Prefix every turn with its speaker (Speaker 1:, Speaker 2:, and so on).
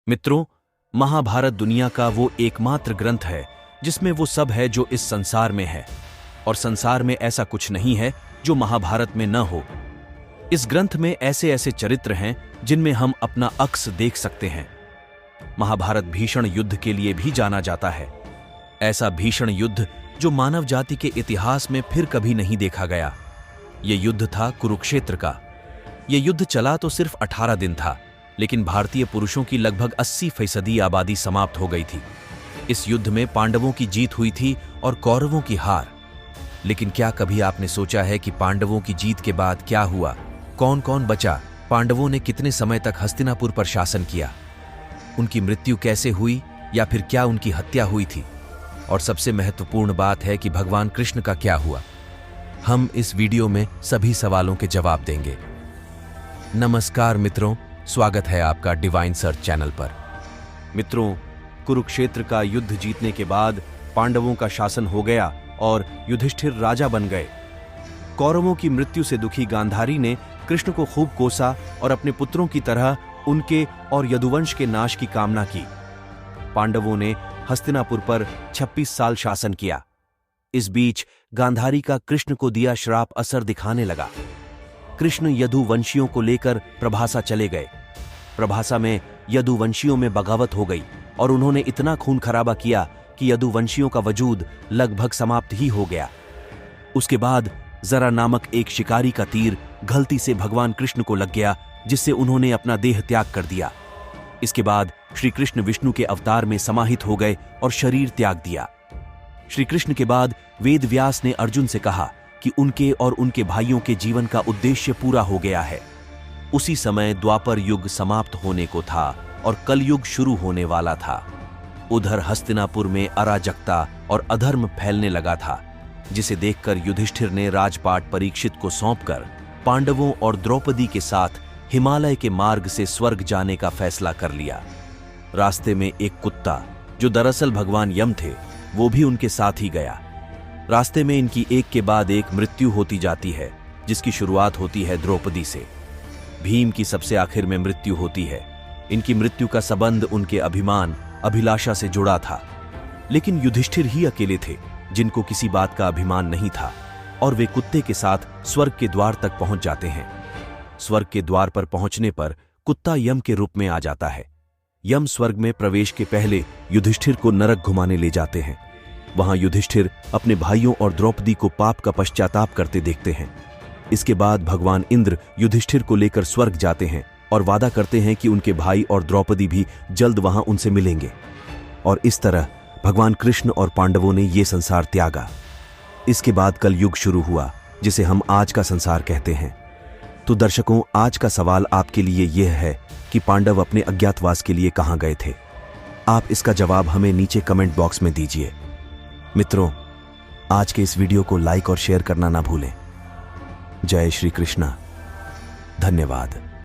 Speaker 1: मित्रों, महाभारत दुनिया का वो एकमात्र ग्रंथ है जिसमें वो सब है जो इस संसार में है, और संसार में ऐसा कुछ नहीं है जो महाभारत में न हो। इस ग्रंथ में ऐसे ऐसे चरित्र हैं जिनमें हम अपना अक्स देख सकते हैं। महाभारत भीषण युद्ध के लिए भी जाना जाता है, ऐसा भीषण युद्ध जो मानव जाति के इतिहास में फिर कभी नहीं देखा गया। ये युद्ध था कुरुक्षेत्र का। ये युद्ध चला तो सिर्फ 18 दिन था, लेकिन भारतीय पुरुषों की लगभग 80% आबादी समाप्त हो गई थी। इस युद्ध में पांडवों की जीत हुई थी और कौरवों की हार। लेकिन क्या कभी आपने सोचा है कि पांडवों की जीत के बाद क्या हुआ? कौन कौन बचा? पांडवों ने कितने समय तक हस्तिनापुर पर शासन किया? उनकी मृत्यु कैसे हुई, या फिर क्या उनकी हत्या हुई थी? और सबसे महत्वपूर्ण बात है कि भगवान कृष्ण का क्या हुआ? हम इस वीडियो में सभी सवालों के जवाब देंगे। नमस्कार मित्रों, स्वागत है आपका डिवाइन सर्च चैनल पर। मित्रों, कुरुक्षेत्र का युद्ध जीतने के बाद पांडवों का शासन हो गया और युधिष्ठिर राजा बन गए। कौरवों की मृत्यु से दुखी गांधारी ने कृष्ण को खूब कोसा और अपने पुत्रों की तरह उनके और यदुवंश के नाश की कामना की। पांडवों ने हस्तिनापुर पर 26 साल शासन किया। इस बीच गांधारी का कृष्ण को दिया श्राप असर दिखाने लगा। कृष्ण यदुवंशियों को लेकर प्रभासा चले गए। प्रभासा में यदुवंशियों में बगावत हो गई और उन्होंने इतना खून खराबा किया कि यदुवंशियों का वजूद लगभग समाप्त ही हो गया। उसके बाद जरा नामक एक शिकारी का तीर गलती से भगवान कृष्ण को लग गया, जिससे उन्होंने अपना देह त्याग कर दिया। इसके बाद श्री कृष्ण विष्णु के अवतार में समाहित हो गए और शरीर त्याग दिया। श्री कृष्ण के बाद वेद व्यास ने अर्जुन से कहा कि उनके और उनके भाइयों के जीवन का उद्देश्य पूरा हो गया है। उसी समय द्वापर युग समाप्त होने को था और कलयुग शुरू होने वाला था। उधर हस्तिनापुर में अराजकता और अधर्म फैलने लगा था, जिसे देखकर युधिष्ठिर ने राजपाट परीक्षित को सौंपकर पांडवों और द्रौपदी के साथ हिमालय के मार्ग से स्वर्ग जाने का फैसला कर लिया। रास्ते में एक कुत्ता, जो दरअसल भगवान यम थे, वो भी उनके साथ ही गया। रास्ते में इनकी एक के बाद एक मृत्यु होती जाती है, जिसकी शुरुआत होती है द्रौपदी से। भीम की सबसे आखिर में मृत्यु होती है। इनकी मृत्यु का संबंध उनके अभिमान, अभिलाषा से जुड़ा था। लेकिन युधिष्ठिर ही अकेले थे जिनको किसी बात का अभिमान नहीं था, और वे कुत्ते के साथ स्वर्ग के द्वार तक पहुंच जाते हैं। स्वर्ग के द्वार पर पहुंचने पर कुत्ता यम के रूप में आ जाता है। यम स्वर्ग में प्रवेश के पहले युधिष्ठिर को नरक घुमाने ले जाते हैं। वहां युधिष्ठिर अपने भाइयों और द्रौपदी को पाप का पश्चाताप करते देखते हैं। इसके बाद भगवान इंद्र युधिष्ठिर को लेकर स्वर्ग जाते हैं और वादा करते हैं कि उनके भाई और द्रौपदी भी जल्द वहां उनसे मिलेंगे। और इस तरह भगवान कृष्ण और पांडवों ने ये संसार त्यागा। इसके बाद कल युग शुरू हुआ, जिसे हम आज का संसार कहते हैं। तो दर्शकों, आज का सवाल आपके लिए यह है कि पांडव अपने अज्ञातवास के लिए कहां गए थे? आप इसका जवाब हमें नीचे कमेंट बॉक्स में दीजिए। मित्रों, आज के इस वीडियो को लाइक और शेयर करना ना भूलें। जय श्री कृष्णा। धन्यवाद।